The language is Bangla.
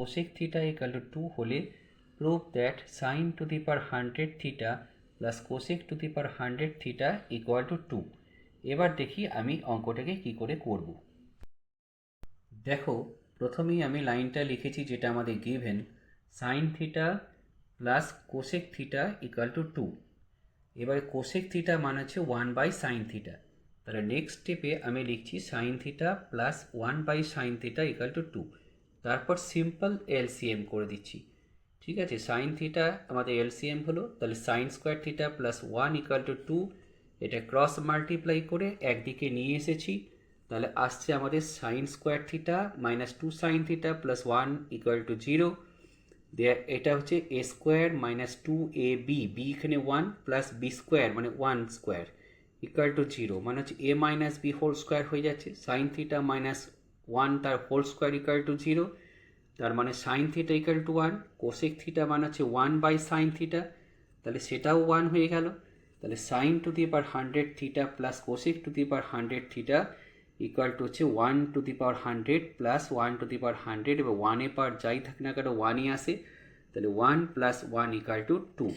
cosec theta equal to 2 হলে prove that sin to the power 100 theta plus cosec to the power 100 theta equal to 2। এবার দেখি আমি অঙ্কটাকে কি করে করব। দেখো প্রথমেই আমি লাইনটা লিখেছি যেটা আমাদের given, sin theta plus cosec theta equal two 2। এবারে কোসেক থিটা মানে হচ্ছে 1/sin থিটা, তাহলে নেক্সট স্টেপে আমি লিখছি sin theta plus 1/sin theta equal two 2। তারপর সিম্পল এলসিএম করে দিচ্ছি। ঠিক আছে, sin থিটা আমাদের এলসিএম হলো, তাহলে sin square theta plus 1 equal to 2, এটা ক্রস মাল্টিপ্লাই করে একদিকে নিয়ে এসেছি, তাহলে আসছে আমাদের sin square theta minus 2 sin theta plus 1 equal to 0। এটা হচ্ছে এ স্কোয়ার মাইনাস 2ab, বি এখানে 1 প্লাস বি স্কোয়ার মানে 1 স্কোয়ার ইকুয়াল টু 0, মানে হচ্ছে এ মাইনাস বি হোল স্কোয়ার হয়ে যাচ্ছে। sin থিটা মাইনাস 1 তার হোল স্কোয়ার ইকুয়াল টু 0, তার মানে sin theta equal two 1। Cosec theta মানে হচ্ছে 1/sin থিটা, তাহলে সেটাও 1 হয়ে গেল। তাহলে sin to the power 100 theta plus cosec to the power 100 theta equal to হচ্ছে 1 to the power 100 plus 1 to the power 100, এবার 1 এর পাওয়ার যাই থাকে না কেন 1ই আসে, তাহলে 1 প্লাস 1 ইকুয়াল টু 2।